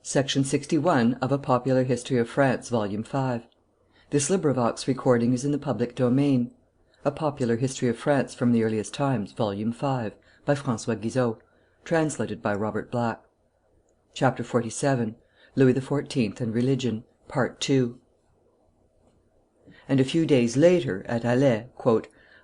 Section 61 of A Popular History of France, Volume 5. This recording is in the public domain. A Popular History of France from the Earliest Times, Volume 5, by François Guizot, translated by Robert Black. Chapter 47. Louis XIV and Religion, Part 2. And a few days later, at Alais,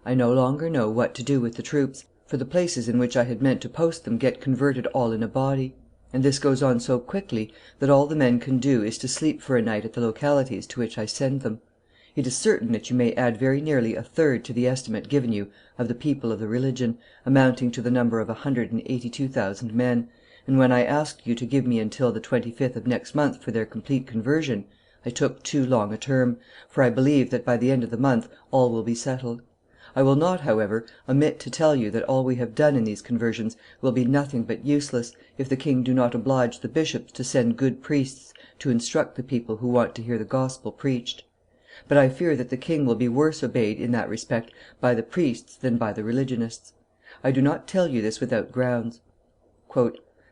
"I no longer know what to do with the troops, for the places in which I had meant to post them get converted all in a body; and this goes on so quickly that all the men can do is to sleep for a night at the localities to which I send them. It is certain that you may add very nearly a third to the estimate given you of the people of the religion, amounting to the number of 182,000 men, and when I asked you to give me until the 25th of next month for their complete conversion, I took too long a term, for I believe that by the end of the month all will be settled. I will not, however, omit to tell you that all we have done in these conversions will be nothing but useless, if the king do not oblige the bishops to send good priests to instruct the people who want to hear the gospel preached. But I fear that the king will be worse obeyed in that respect by the priests than by the religionists. I do not tell you this without grounds."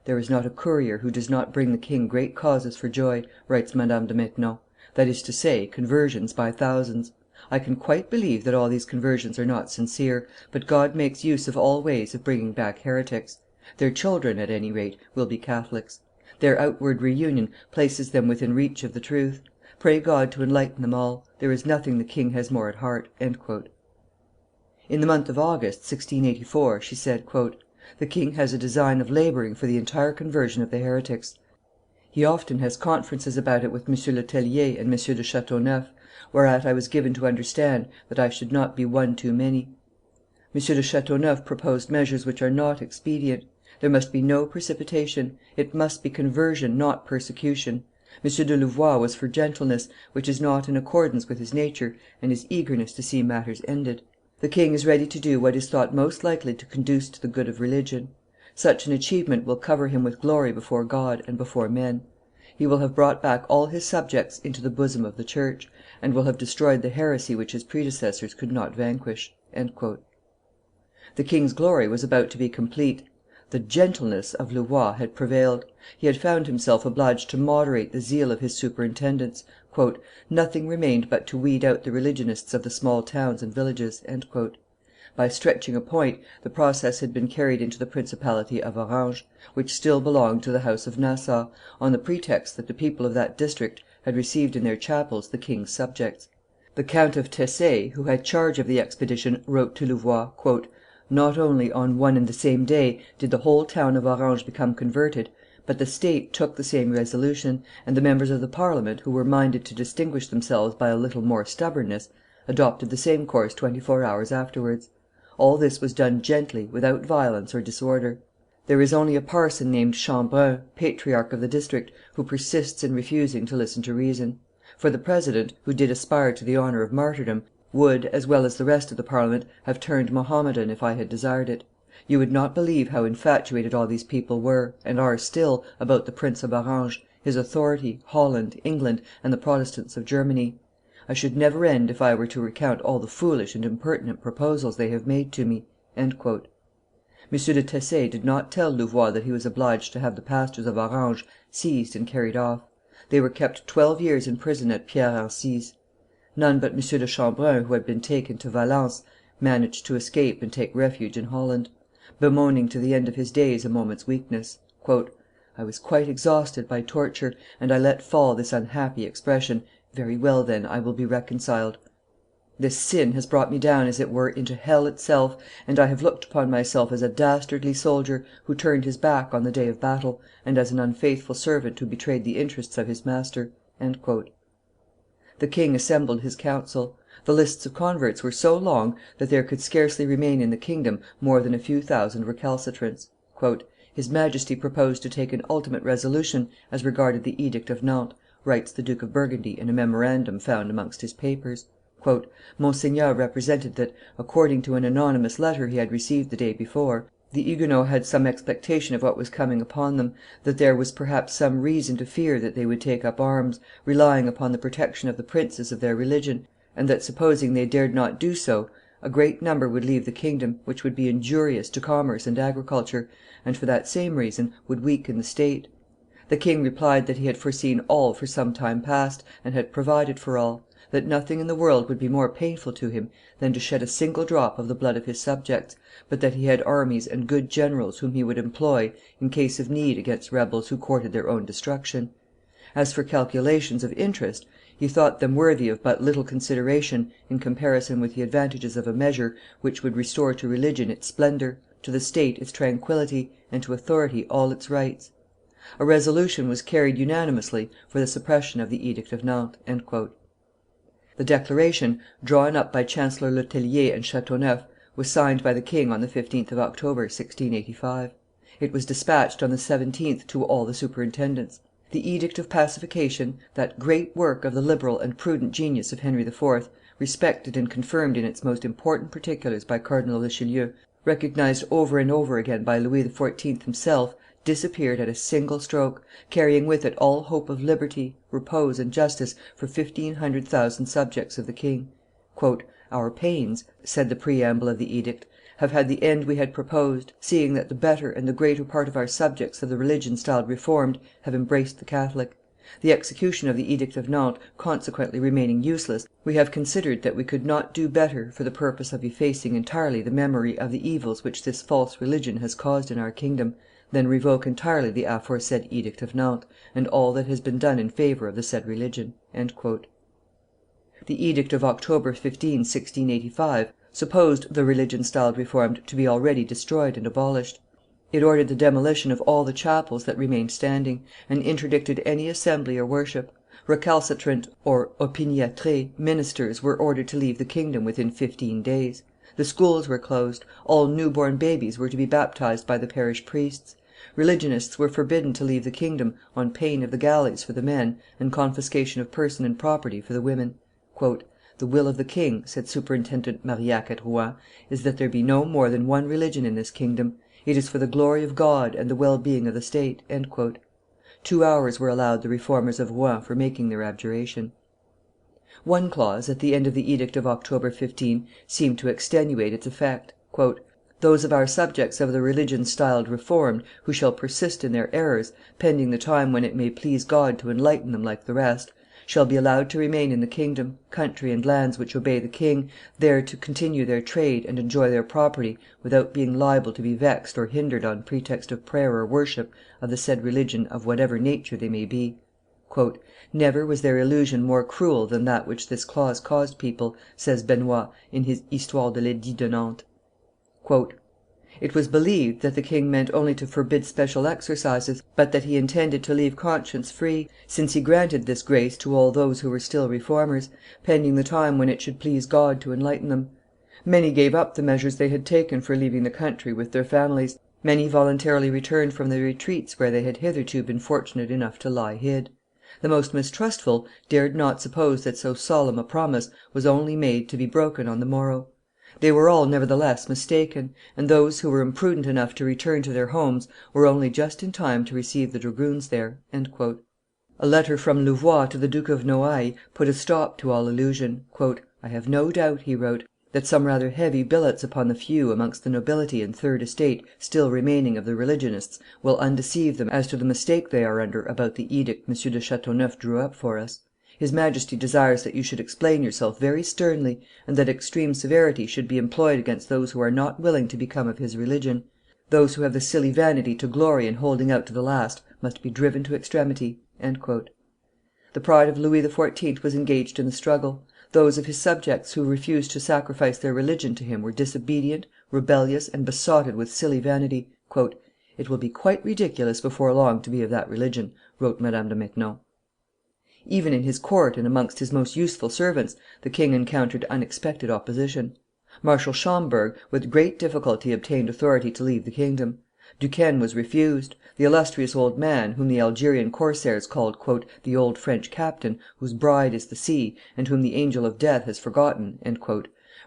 "There is not a courier who does not bring the king great causes for joy," writes Madame de Maintenon, "that is to say, conversions by thousands. I can quite believe that all these conversions are not sincere, but God makes use of all ways of bringing back heretics. Their children, at any rate, will be Catholics. Their outward reunion places them within reach of the truth. Pray God to enlighten them all. There is nothing the king has more at heart." In the month of August, 1684, she said, "The king has a design of laboring for the entire conversion of the heretics. He often has conferences about it with M. Le Tellier and M. de Chateauneuf, whereat I was given to understand that I should not be one too many. M. de Chateauneuf proposed measures which are not expedient. There must be no precipitation. It must be conversion, not persecution. M. de Louvois was for gentleness, which is not in accordance with his nature and his eagerness to see matters ended. The king is ready to do what is thought most likely to conduce to the good of religion. Such an achievement will cover him with glory before God and before men. He will have brought back all his subjects into the bosom of the church, and will have destroyed the heresy which his predecessors could not vanquish." The king's glory was about to be complete. The gentleness of Louvois had prevailed. He had found himself obliged to moderate the zeal of his superintendents. "Nothing remained but to weed out the religionists of the small towns and villages." By stretching a point, the process had been carried into the principality of Orange, which still belonged to the house of Nassau, on the pretext that the people of that district had received in their chapels the king's subjects. The Count of Tesse, who had charge of the expedition, wrote to Louvois, "Not only on one and the same day did the whole town of Orange become converted, but the state took the same resolution, and the members of the Parliament, who were minded to distinguish themselves by a little more stubbornness, adopted the same course 24 hours afterwards. All this was done gently, without violence or disorder. There is only a parson named Chambrun, patriarch of the district, who persists in refusing to listen to reason; for the president, who did aspire to the honor of martyrdom, would, as well as the rest of the Parliament, have turned Mohammedan if I had desired it. You would not believe how infatuated all these people were, and are still, about the Prince of Orange, his authority, Holland, England, and the Protestants of Germany. I should never end if I were to recount all the foolish and impertinent proposals they have made to me." M. de Tesse did not tell Louvois that he was obliged to have the pastors of Orange seized and carried off. They were kept 12 years in prison at Pierre Encise. None but M. de Chambrun, who had been taken to Valence, managed to escape and take refuge in Holland, bemoaning to the end of his days a moment's weakness. "I was quite exhausted by torture, and I let fall this unhappy expression, 'Very well, then, I will be reconciled.' This sin has brought me down as it were into hell itself, and I have looked upon myself as a dastardly soldier who turned his back on the day of battle, and as an unfaithful servant who betrayed the interests of his master." The king assembled his council. The lists of converts were so long that there could scarcely remain in the kingdom more than a few thousand recalcitrants. "His Majesty proposed to take an ultimate resolution as regarded the Edict of Nantes," writes the Duke of Burgundy in a memorandum found amongst his papers. "Monseigneur represented that, according to an anonymous letter he had received the day before, the Huguenots had some expectation of what was coming upon them, that there was perhaps some reason to fear that they would take up arms, relying upon the protection of the princes of their religion, and that, supposing they dared not do so, a great number would leave the kingdom, which would be injurious to commerce and agriculture, and, for that same reason, would weaken the state. The king replied that he had foreseen all for some time past, and had provided for all; that nothing in the world would be more painful to him than to shed a single drop of the blood of his subjects, but that he had armies and good generals whom he would employ, in case of need, against rebels who courted their own destruction. As for calculations of interest, he thought them worthy of but little consideration in comparison with the advantages of a measure which would restore to religion its splendor, to the state its tranquillity, and to authority all its rights. A resolution was carried unanimously for the suppression of the Edict of Nantes." The declaration, drawn up by Chancellor Le Tellier and Chateauneuf, was signed by the king on the 15th of October, 1685. It was despatched on the 17th to all the superintendents. The Edict of Pacification, that great work of the liberal and prudent genius of Henry IV., respected and confirmed in its most important particulars by Cardinal Richelieu, recognized over and over again by Louis XIV. Himself, disappeared at a single stroke, carrying with it all hope of liberty, repose, and justice for 1,500,000 subjects of the king. "Our pains," said the preamble of the edict, "have had the end we had proposed, seeing that the better and the greater part of our subjects of the religion styled Reformed have embraced the Catholic. The execution of the Edict of Nantes consequently remaining useless, we have considered that we could not do better, for the purpose of effacing entirely the memory of the evils which this false religion has caused in our kingdom, than revoke entirely the aforesaid Edict of Nantes, and all that has been done in favor of the said religion." The edict of October 15, 1685, supposed the religion styled Reformed to be already destroyed and abolished. It ordered the demolition of all the chapels that remained standing, and interdicted any assembly or worship. Recalcitrant (opiniâtres) ministers were ordered to leave the kingdom within 15 days. The schools were closed. All new born babies were to be baptized by the parish priests. Religionists were forbidden to leave the kingdom on pain of the galleys for the men, and confiscation of person and property for the women. "The will of the king," said Superintendent Marillac at Rouen, "is that there be no more than one religion in this kingdom. It is for the glory of God and the well being of the state." 2 hours were allowed the Reformers of Rouen for making their abjuration. One clause, at the end of the edict of October 15, seemed to extenuate its effect. "Those of our subjects of the religion styled Reformed, who shall persist in their errors, pending the time when it may please God to enlighten them like the rest, shall be allowed to remain in the kingdom, country, and lands which obey the king, there to continue their trade and enjoy their property, without being liable to be vexed or hindered on pretext of prayer or worship of the said religion of whatever nature they may be." "Never was there illusion more cruel than that which this clause caused people," says Benoit in his Histoire de l'Edit de Nantes. "It was believed that the king meant only to forbid special exercises, but that he intended to leave conscience free, since he granted this grace to all those who were still Reformers, pending the time when it should please God to enlighten them. Many gave up the measures they had taken for leaving the country with their families; many voluntarily returned from the retreats where they had hitherto been fortunate enough to lie hid. The most mistrustful dared not suppose that so solemn a promise was only made to be broken on the morrow. They were all, nevertheless, mistaken, and those who were imprudent enough to return to their homes were only just in time to receive the dragoons there." A letter from Louvois to the Duke of Noailles put a stop to all illusion. "I have no doubt," he wrote, "that some rather heavy billets upon the few amongst the nobility and third estate still remaining of the religionists will undeceive them as to the mistake they are under about the edict M. de Chateauneuf drew up for us. His Majesty desires that you should explain yourself very sternly, and that extreme severity should be employed against those who are not willing to become of his religion. Those who have the silly vanity to glory in holding out to the last must be driven to extremity." The pride of Louis XIV. Was engaged in the struggle. Those of his subjects who refused to sacrifice their religion to him were disobedient, rebellious, and besotted with silly vanity. "It will be quite ridiculous before long to be of that religion," wrote Madame de Maintenon. Even in his court and amongst his most useful servants the king encountered unexpected opposition. Marshal Schomberg with great difficulty obtained authority to leave the kingdom. Duquesne was refused. The illustrious old man, whom the Algerian corsairs called "the old French captain, whose bride is the sea, and whom the angel of death has forgotten,"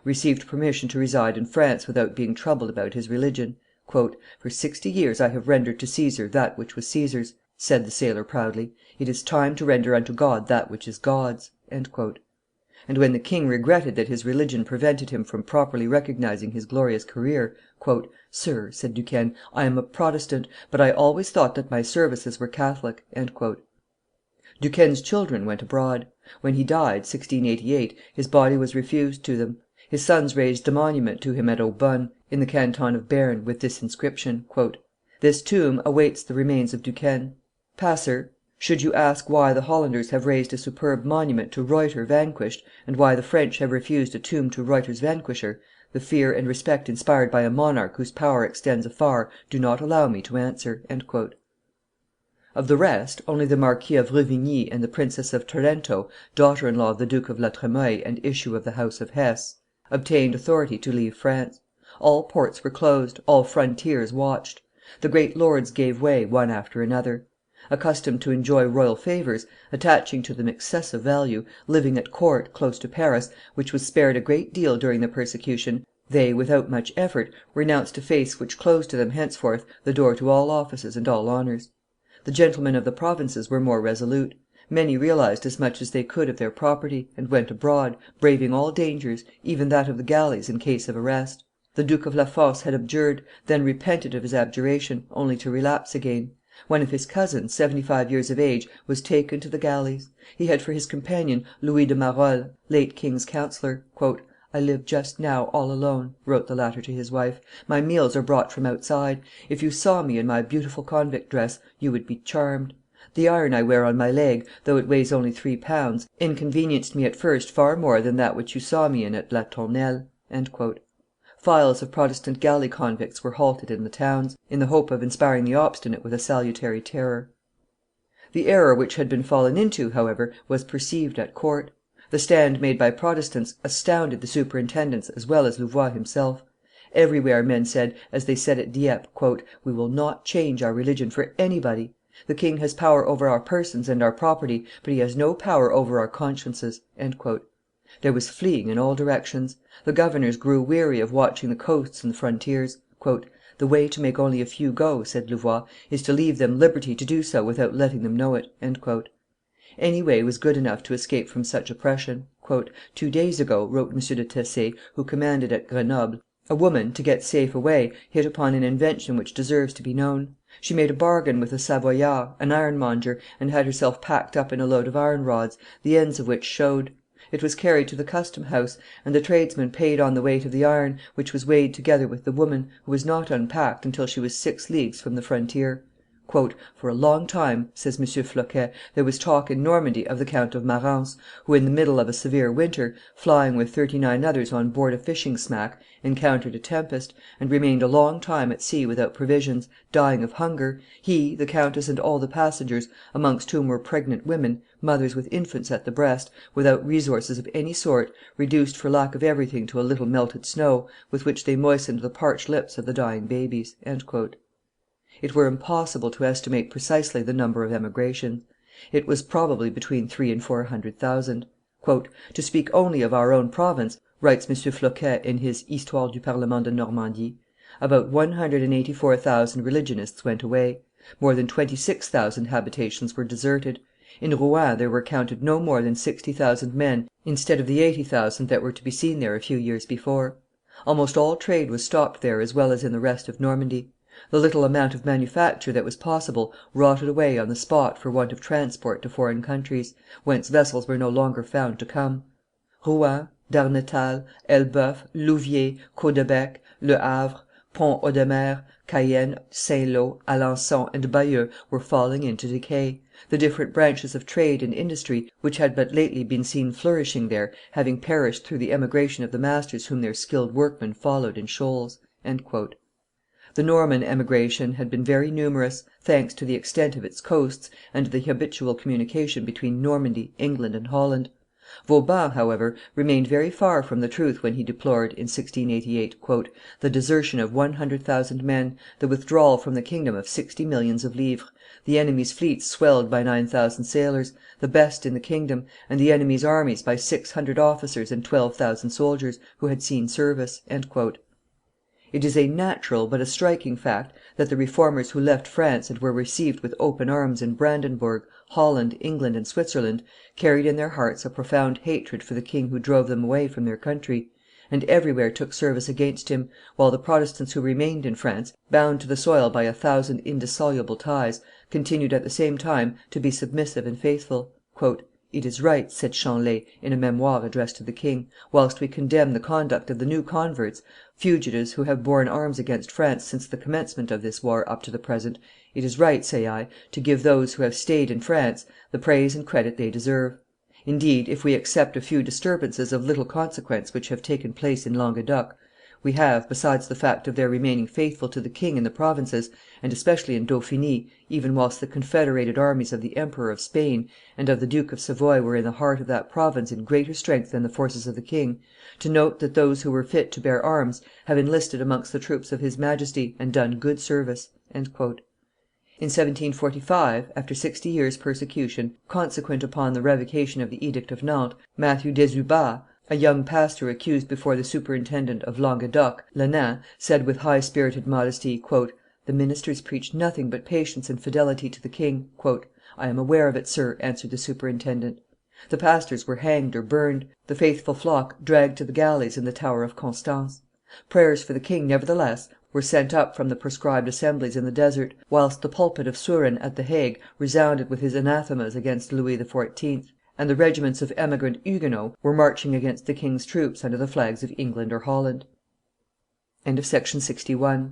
received permission to reside in France without being troubled about his religion. "For 60 years I have rendered to Caesar that which was Caesar's," said the sailor proudly; "it is time to render unto God that which is God's." And when the king regretted that his religion prevented him from properly recognizing his glorious career, "Sir," said Duquesne, "I am a Protestant, but I always thought that my services were Catholic." Duquesne's children went abroad. When he died, 1688, his body was refused to them. His sons raised a monument to him at Aubonne, in the canton of Berne, with this inscription: "This tomb awaits the remains of Duquesne. Passer, should you ask why the Hollanders have raised a superb monument to Ruyter vanquished, and why the French have refused a tomb to Ruyter's vanquisher, the fear and respect inspired by a monarch whose power extends afar do not allow me to answer." Of the rest, only the Marquis of Ruvigny and the Princess of Tarento, daughter in law of the Duke of La Tremoille and issue of the house of Hesse, obtained authority to leave France. All ports were closed, all frontiers watched. The great lords gave way, one after another. Accustomed to enjoy royal favors, attaching to them excessive value, living at court, close to Paris, which was spared a great deal during the persecution, they, without much effort, renounced a face which closed to them henceforth the door to all offices and all honors. The gentlemen of the provinces were more resolute. Many realized as much as they could of their property, and went abroad, braving all dangers, even that of the galleys in case of arrest. The Duke of La Force had abjured, then repented of his abjuration, only to relapse again. One of his cousins, 75 years of age, was taken to the galleys. He had for his companion Louis de Marolles, late king's councillor. "I live just now all alone," wrote the latter to his wife. "My meals are brought from outside. If you saw me in my beautiful convict dress, you would be charmed. The iron I wear on my leg, though it weighs only 3 pounds, inconvenienced me at first far more than that which you saw me in at La Tournelle." Files of Protestant galley convicts were halted in the towns, in the hope of inspiring the obstinate with a salutary terror. The error which had been fallen into, however, was perceived at court. The stand made by Protestants astounded the superintendents as well as Louvois himself. Everywhere men said, as they said at Dieppe, "We will not change our religion for anybody. The king has power over our persons and our property, but he has no power over our consciences." There was fleeing in all directions. The governors grew weary of watching the coasts and the frontiers. "The way to make only a few go," said Louvois, "is to leave them liberty to do so without letting them know it." Any way was good enough to escape from such oppression. "2 days ago," wrote M. de Tessé, who commanded at Grenoble, "a woman, to get safe away, hit upon an invention which deserves to be known. She made a bargain with a Savoyard, an ironmonger, and had herself packed up in a load of iron rods, the ends of which showed. It was carried to the custom house, and the tradesman paid on the weight of the iron, which was weighed together with the woman, who was not unpacked until she was 6 leagues from the frontier. For a long time," says M. Floquet, "there was talk in Normandy of the Count of Marance, who, in the middle of a severe winter, flying with 39 others on board a fishing smack, encountered a tempest, and remained a long time at sea without provisions, dying of hunger, he, the countess, and all the passengers, amongst whom were pregnant women, mothers with infants at the breast, without resources of any sort, reduced for lack of everything to a little melted snow, with which they moistened the parched lips of the dying babies." It were impossible to estimate precisely the number of emigrations. It was probably between 300,000 and 400,000. "To speak only of our own province," writes M. Floquet in his Histoire du Parlement de Normandie, "about 184,000 religionists went away; more than 26,000 habitations were deserted; in Rouen there were counted no more than 60,000 men instead of the 80,000 that were to be seen there a few years before. Almost all trade was stopped there as well as in the rest of Normandy. The little amount of manufacture that was possible rotted away on the spot for want of transport to foreign countries, whence vessels were no longer found to come. Rouen, Darnetal, Elbeuf, Louviers, Caudebec, Le Havre, Pont Audemer, Cayenne, Saint Lô, Alençon, and Bayeux were falling into decay, the different branches of trade and industry which had but lately been seen flourishing there having perished through the emigration of the masters whom their skilled workmen followed in shoals." The Norman emigration had been very numerous, thanks to the extent of its coasts and to the habitual communication between Normandy, England, and Holland. Vauban, however, remained very far from the truth when he deplored, in 1688, "the desertion of 100,000 men, the withdrawal from the kingdom of 60 millions of livres, the enemy's fleets swelled by 9,000 sailors, the best in the kingdom, and the enemy's armies by 600 officers and 12,000 soldiers, who had seen service." It is a natural but a striking fact that the Reformers who left France and were received with open arms in Brandenburg, Holland, England, and Switzerland, carried in their hearts a profound hatred for the king who drove them away from their country, and everywhere took service against him, while the Protestants who remained in France, bound to the soil by 1,000 indissoluble ties, continued at the same time to be submissive and faithful. "It is right," said Chanlay, in a memoir addressed to the king, "whilst we condemn the conduct of the new converts, fugitives who have borne arms against France since the commencement of this war up to the present, it is right, say I, to give those who have stayed in France the praise and credit they deserve. Indeed, if we except a few disturbances of little consequence which have taken place in Languedoc, we have, besides the fact of their remaining faithful to the king in the provinces, and especially in Dauphiny, even whilst the confederated armies of the Emperor of Spain and of the Duke of Savoy were in the heart of that province in greater strength than the forces of the king, to note that those who were fit to bear arms have enlisted amongst the troops of his Majesty and done good service." In 1745, after 60 years' persecution, consequent upon the revocation of the Edict of Nantes, Matthew Desubas, a young pastor accused before the superintendent of Languedoc, Lenain, said with high spirited modesty, "The ministers preach nothing but patience and fidelity to the king." "I am aware of it, sir," answered the superintendent. The pastors were hanged or burned, the faithful flock dragged to the galleys in the Tower of Constance. Prayers for the king, nevertheless, were sent up from the proscribed assemblies in the desert, whilst the pulpit of Suren at the Hague resounded with his anathemas against Louis XIV., and the regiments of emigrant Huguenots were marching against the king's troops under the flags of England or Holland. Section 62.